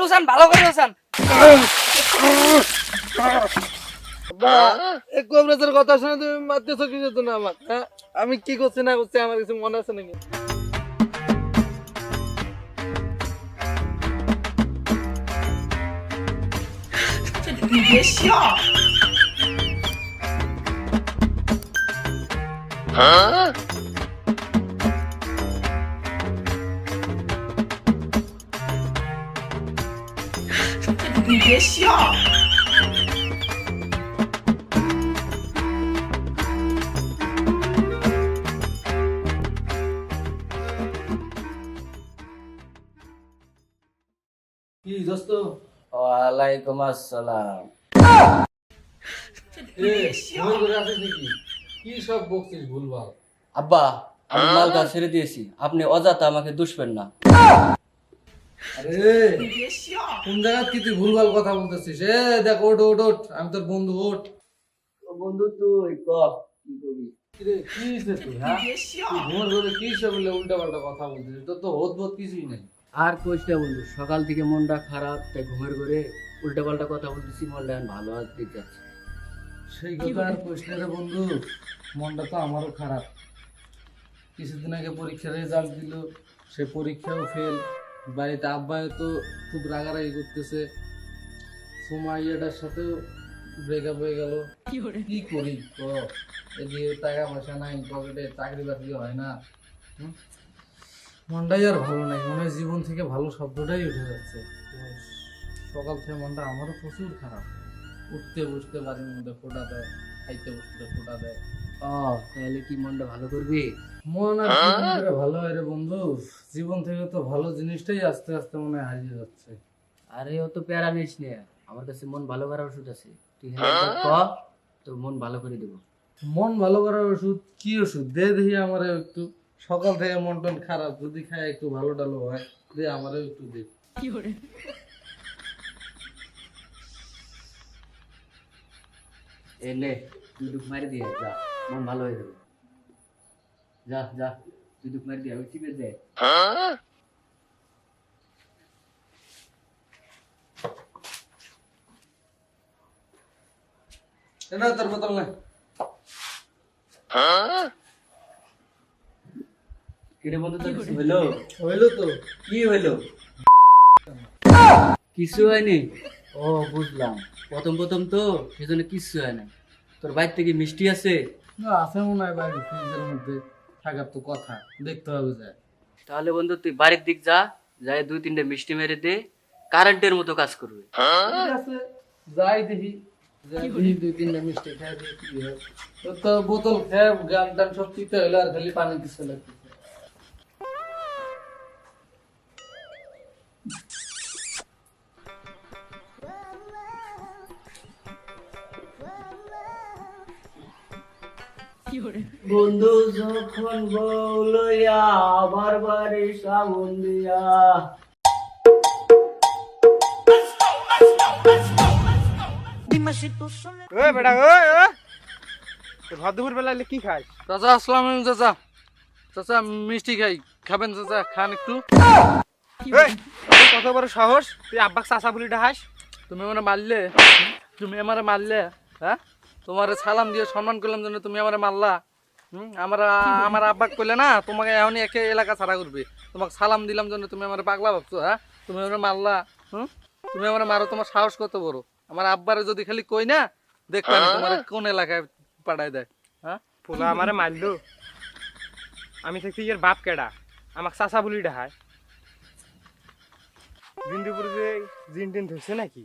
উসান ভালো করে উসান। এই কবিরাজের কথা শুনে তুমি মারতেছো কিছু তো না আমার, হ্যাঁ? আমি কি করছি না করছি আমার কিছু মনে আছে নাকি? কি দোস্ত? ওয়ালাইকুম আসসালাম। ভুল করে আসিস নাকি? কি সব বকছিস ভুলভাল? আব্বা, আমি মালটা ছেড়ে দিয়েছি, আপনি অযথা আমাকে দুষবেন না। আরে কোন জায়গা কি তুই ভুলভাল কথা বলতেছিস? দেখ, ওঠ ওঠ ওঠ, আমি তোর বন্ধু, ওঠ। বন্ধু তুই ক কি করবি? কিরে, কি হইছে তুই, হ্যাঁ? তুই ঘুমের ঘরে কি সব বলে উল্টা পাল্টা কথা বলতেছিস? তোর তো হোদ বোধ কিছুই নেই। আর কইস না বন্ধু, সকাল থেকে মনটা খারাপ, তাই ঘুমের ঘরে উল্টা পাল্টা কথা বলতেছি, মনটা এখন ভালো দিক যাচ্ছে। সেই কথা আর কইস না রে বন্ধু, মনটা তো আমারও খারাপ। কিছুদিন আগে পরীক্ষার রেজাল্ট দিল, সে পরীক্ষাও ফেল। বাড়িতে আব্বাই তো খুব রাগারাগি করতেছে। সুমাইয়াটার সাথেও ব্রেকআপ হয়ে গেল। কি করি তো? এদিকে টাকা পয়সা নাই পকেটে, চাকরি বাকরি হয় না। হুম? মনটাই আর ভালো নাই, মনে হয় জীবন থেকে ভালো শব্দটাই উঠে যাচ্ছে। তো সকাল থেকে মনটা আমারও প্রচুর খারাপ। উঠতে বসতে বাড়ির মধ্যে ফোঁটা দেয়, খাইতে বসতে ফোঁটা দেয়। ও, তাহলে কি মনটা ভালো করবি? মন আর কি করে ভালো হয় রে বন্ধু? জীবন থেকে তো ভালো জিনিসটাই আস্তে আস্তে মনে হয় হারিয়ে যাচ্ছে। আরে অত প্যারা নিস নে, আমার কাছে মন ভালো করার ওষুধ আছে, তুই হ্যাঁ একবার ক, তোর মন ভালো করে দেবো। মন ভালো করার ওষুধ? কি ওষুধ দে দেখি আমার একটু। সকাল থেকে মন টন খারাপ, যদি খায় একটু ভালো টালো হয়, দে আমারও একটু দে। এ নে, তুই দুঃখ মারি দিয়ে যা, মন ভালো হয়ে যাবে। যা যা, তুই দুঃখ মারি দিয়ে ওই চিপে দে। না তোর বোতল না। কিরে বন্ধু, তোর কিছু হইলো? হইলো তো। কি হইলো? কিছু হয়নি? ও বুঝলাম, প্রথম প্রথম তো সেজন্য কিছু হয় না। তোর বাইর থেকে মিষ্টি আছে? না, আছে মনে হয় বাইরে ফ্রিজের মধ্যে, থাকার তো কথা, দেখতে হবে যায়। তাহলে বন্ধু তুই বাড়ির দিক যা, যাই দুই তিনটে মিষ্টি মেরে দে, কারেন্টের মতো কাজ করবে। ঠিক আছে, যাই দেখি। যাই দেখি, দুই তিনটা মিষ্টি খাই দেখি কি হয়। তোর তো বোতল খেয়ে গান টান সব পিতে হইলো, আর খালি পানি দিচ্ছে লাগতেছে। বন্ধু যখন বউ লইয়া আবার বাড়ি সামন দিয়া। ওই বেটা, ওই ওই ভর দুপুর বেলা কি খাস? চাচা আসসালামু আলাইকুম। চাচা, চাচা মিষ্টি খাই, খাবেন চাচা? খান একটু। ওই তোর কত বড় সাহস, তুই আব্বাক চাচা বলি ডাহাস? তুমি আমার মারলে, তুমি আমারে মারলে, হ্যাঁ? তোমার সালাম দিয়ে সম্মান করলাম জন্য তুমি আমারে মারলা। আমার আমার আব্বাক কইলে না তোমাকে এখনই একে এলাকা ছাড়া করবে। তোমাকে সালাম দিলাম জন্য তুমি আমার পাগলা ভাবছো, হ্যাঁ? তুমি আমার মারলা। তুমি আমার মারো, তোমার সাহস কত বড়? আমার আব্বারে যদি খালি কই না, দেখবা না তোমার কোন এলাকায় পাঠায় দেয়, হ্যাঁ? পোলা আমারে মারলো, আমি থাকতে ইয়ের বাপ কেডা আমাক চাচা বলি ডাহায়? দিন দুপুরে যে জিন টিন ধরছে নাকি?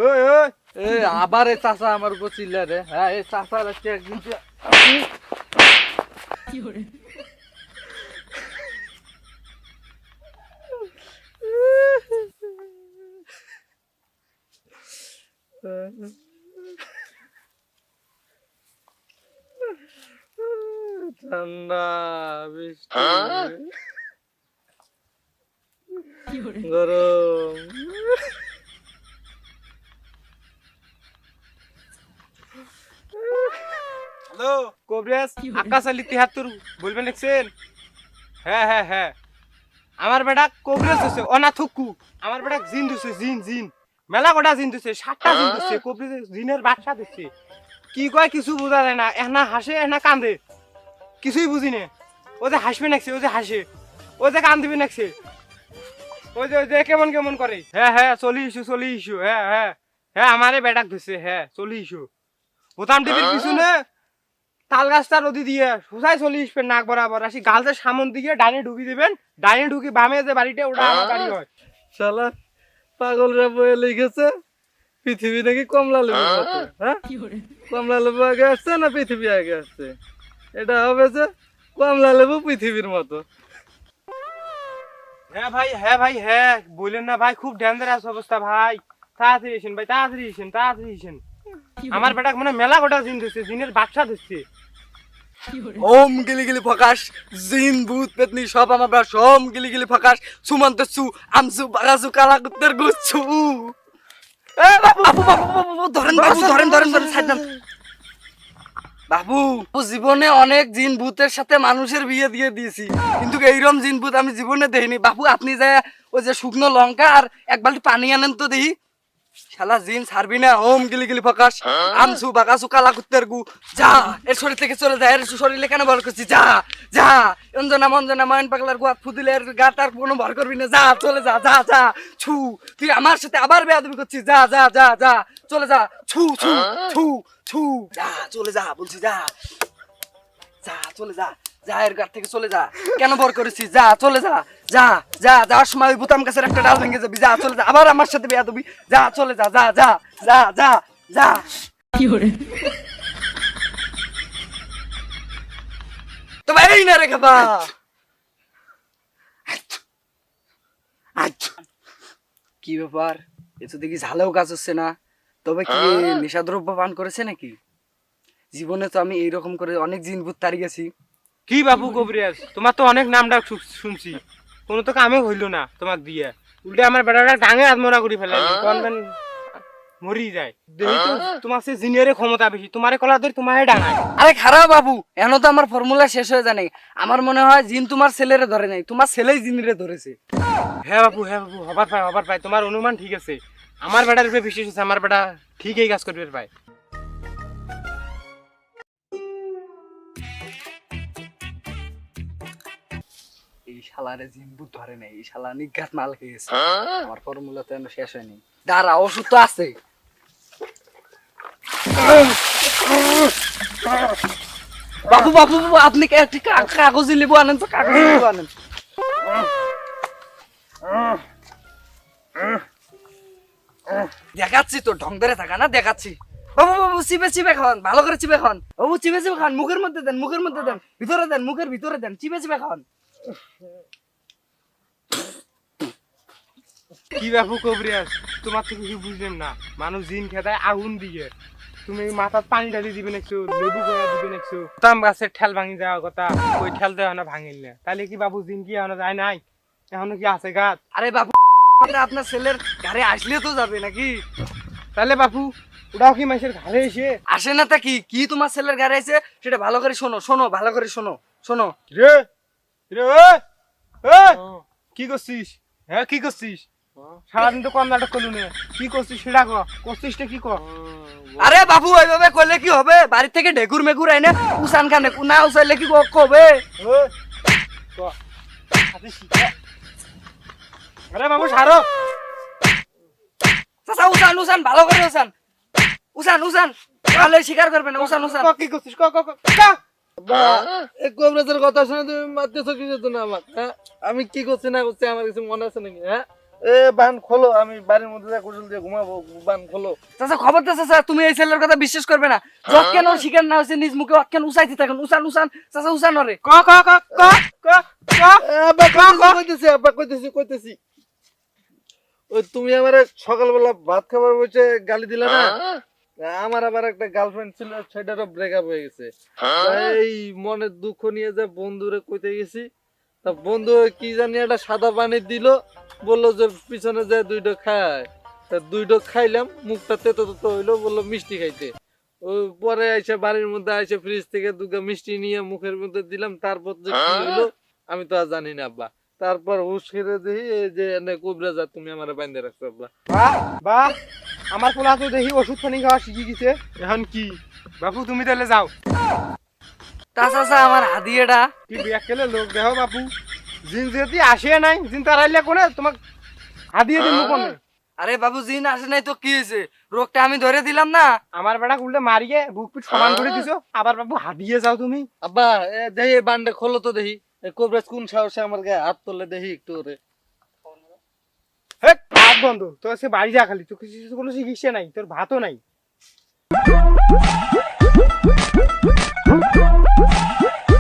ওই ওই এ আবার এই চাচা আমার উপর চিল্লা রে, হ্যাঁ? এই চাচার আজকে একদিন ঠান্ডা বৃষ্টি গরম। হ্যালো কবিরাজ, আকাশ আলী ৭৩ বলবেন দেখছেন? হ্যাঁ হ্যাঁ হ্যাঁ, আমার বেটা কবরেজ হচ্ছে অনা থুকু আমার বেটা জিন দিছে জিন জিন মেলা কটা জিন দিছে 7টা জিন দিছে কবরেজ জিনের বাদশা দিছে কি কয় কিছু বোঝা যায় না এনা হাসে এনা কান্দে কিছুই বুঝি না ও যে হাসবে নাকছে ও যে হাসে ও যে কান্দিবে নাকছে ওই যে কেমন কেমন করে হ্যাঁ চলি ইস্যু হ্যাঁ আমারে বেটাক ধরছে হ্যাঁ চলি ইস্যু বোতাম টিভির পিছনে তাল গাছটা নদী দিয়ে সোজাই চলে আসবেন নাক বরাবর আসি গালদের সামন দিকে ডাইনে ঢুকি দিবেন ডাইনে ঢুকি বামে যে বাড়িটা ওটা আমার বাড়ি হয় শালা পাগলরা বয়ে লিখেছে পৃথিবী নাকি কমলা লেবু মতো, হ্যাঁ কমলা লেবু আগে আসছে না পৃথিবী আগে আসছে? এটা হবে যে কমলা লেবু পৃথিবীর মতো। হ্যাঁ ভাই হ্যাঁ বললেন না ভাই খুব ডেঞ্জারাস অবস্থা ভাই তাড়াতাড়ি এসেন ভাই তাড়াতাড়ি এসেন আমার বেটাক মানে মেলা গোটা জিন দিচ্ছে জিনের বাদশা দিচ্ছে ওম গিলি গিলি ফকাশ জিন ভূত পেতনি সব আমার বাস ওম গিলি গিলি ফকাশ সুমন্ত সু আমসু বাগাসু কালা কুত্তের গুচ্ছু এ বাবু বাবু বাবু বাবু ধরেন সাইড দেন বাবু জীবনে অনেক জিন ভূতের সাথে মানুষের বিয়ে দিয়ে দিয়েছি কিন্তু এইরকম জিন ভূত আমি জীবনে দেখিনি বাবু আপনি যে ওই যে শুকনো লঙ্কা আর এক বালতি পানি আনেন তো দেখি শালা জিন ছাড়বি না ওম গিলি গিলি ফকাশ আমসু বাগাসু কালা কুত্তের গু যা এর শরীর থেকে চলে যা এর শরীরে কেন ভর করছিস যা যা অঞ্জনা মঞ্জনা মায়ন পাগলার গুয়া ফুদিলে এর গা তার কোনো ভর করবি না যা চলে যা যা যা ছু তুই আমার সাথে আবার বেয়াদবি করছিস যা যা যা যা চলে যা ছু ছু ছু ছু যা চলে যা বলছি যা যা চলে যা যা এর গা থেকে চলে যা কেন ভর করেছিস যা চলে যা যা যা যাওয়ার সময় ওই বোতাম গাছের একটা ডাল ভেঙে যাবি যা চলে যা আবার আমার সাথে বেয়াদবি যা চলে যা যা যা যা যা যা তবে এই না রে খাবা কি ব্যাপার এ তো দেখি ঝালেও কাজ হচ্ছে না তবে কি নেশাদ্রব্য পান করেছে নাকি জীবনে তো আমি এইরকম করে অনেক জিন ভূত তাড়ি গেছি কি বাবু কবরিয়াস তোমার তো অনেক নাম ডাক শুনছি কোনো তো কামে হইলো না তোমাক দিয়ে উল্টে আমার বেটাটা ডাঙে আত্মরা করে ফেলাইলি কনবেন মরি যায় দেখি তো তোমার সে জিনিয়রের ক্ষমতা বেশি তোমারে কলা ধরে তোমারে ডাঙায় আরে খারাপ বাবু এখনো তো আমার ফর্মুলা শেষ হয়ে যায় নাই আমার মনে হয় জিন তোমার ছেলেরে ধরে নাই তোমার ছেলেই জিনরে ধরেছে হ্যাঁ বাবু হবার পাই তোমার অনুমান ঠিক আছে আমার বেটার উপরে বিশ্বাস আছে আমার বেটা ঠিক এই কাজ করবে পাই এই শালারে জিন ভূত ধরে নাই এই শালা নিঘাত মাল খেয়েছে আমার ফর্মুলা তো এখনো শেষ হয়নি দাঁড়া ওষুধ তো আছে বাবু বাবু বাবু, আপনি একটি কাগজি লেবু আনেন তো কাগজি লেবু আনেন দেখাচ্ছি তো ঢং ধরে থাকা না দেখাচ্ছি বাবু বাবু চিপে চিপে খাওয়ান ভালো করে চিপে খাওয়ান বাবু চিপে চিপে খান মুখের মধ্যে দেন ভিতরে দেন মুখের ভিতরে দেন চিপে চিপে খাওয়ান কি বাবু কবরিয়াস তোমার তো কিছু বুঝলেন না মানুষ জিন খেতায় আগুন দিয়ে তুমি মাথার পানি ঢালি দিবে নাকছো লেবু গোয়া দিবে নাকছো তাম গাছের ঠেল ভাঙি যাওয়ার কথা ওই ঠেল তো এখনো ভাঙিল না তাহলে কি বাবু জিন কি এখনো যায় নাই এখনো কি আছে গাছ আরে বাবু আপনার ছেলের ঘরে আসলে তো যাবে নাকি তাহলে বাবু ওটাও কি মাসের ঘরে এসে আসে না তা কি কি তোমার ছেলের ঘরে আছে সেটা ভালো করে শোনো ভালো করে শোনো রে রে কি করছিস হ্যাঁ কি করছিস সারাদিন তো কম নাটক করলু না কি করছিস সেটা করছিসটা কি কর আরে বাবু ওইভাবে করলে কি হবে বাড়ি থেকে ঢেকুর মেকুর আইনে উসান খানে না উসাইলে কি কবে আরে বাবু সারো চাচা উসান ভালো করে উসান ভালো স্বীকার করবে না উসান কি করছিস এই কবরেজের কথা শুনে তুমি মারতেছো কিছু তো না আমার, হ্যাঁ? আমি কি করছি না করছি আমার কিছু মনে আছে নাকি? হ্যাঁ এ বান খোলো, আমি বাড়ির মধ্যে যা কুশল দিয়ে ঘুমাবো, বান খোলো। চাচা খবরদার চাচা, তুমি এই ছেলের কথা বিশ্বাস করবে না। যতক্ষণ ওর শিকার না হয়েছে নিজ মুখে অতক্ষণ উসাইতে থাকেন। উসান চাচা উসান ওরে। আব্বা কইতেছি ওই তুমি আমার সকালবেলা ভাত খাবার বসে গালি দিলে না, আমার আবার একটা গার্লফ্রেন্ড ছিল, সেটারও ব্রেকআপ হয়ে গেছে। এই মনের দুঃখ নিয়ে যে বন্ধুরে কইতে গেছি, তা বন্ধু কি জানি একটা সাদা পানি দিল, বললো যে পিছনে যায় দুইটা খায়। তা দুইটা খাইলাম, মুখটা তেতো তেতো হইলো, বললো মিষ্টি খাইতে। ওই পরে আইসে বাড়ির মধ্যে আইসে ফ্রিজ থেকে দুটো মিষ্টি নিয়ে মুখের মধ্যে দিলাম, তারপর যে কি হইলো আমি তো আর জানি না আব্বা। তারপর হুশ করে দেখি এই যে এনে কোবরা যা তুমি আমার বাইন্ধে রাখছো আব্বা। বাহ বাহ, আমার পোলা তো দেখি ওষুধ পানি খাওয়া শিখে গেছে। এখন কি বাপু তুমি তাহলে যাও। তা চাচা আমার হাদিয়েটা কি বিয়াক কেলে লোক দেখো বাপু, জিন যদি আসে নাই, জিন তারাইলে কোনে তোমাক হাদিয়ে দিব কোনে? আরে বাবু জিন আসে নাই তো কি হয়েছে, রোগটা আমি ধরে দিলাম না। আমার বেটা উল্টে মারিয়ে বুক পিঠ সমান করে দিছো, আবার বাবু হাদিয়ে যাও তুমি। আব্বা দেখি বান্ডে খোলো তো দেখি কোবরাজ কোন সাহসে আমার গায়ে হাত তোলে দেখি একটু ওরে। হে ভাত বন্ধ, তোর সে বাড়ি যা, খালি তোর কিছু কোনো চিকিৎসা নাই, তোর ভাতও নাই।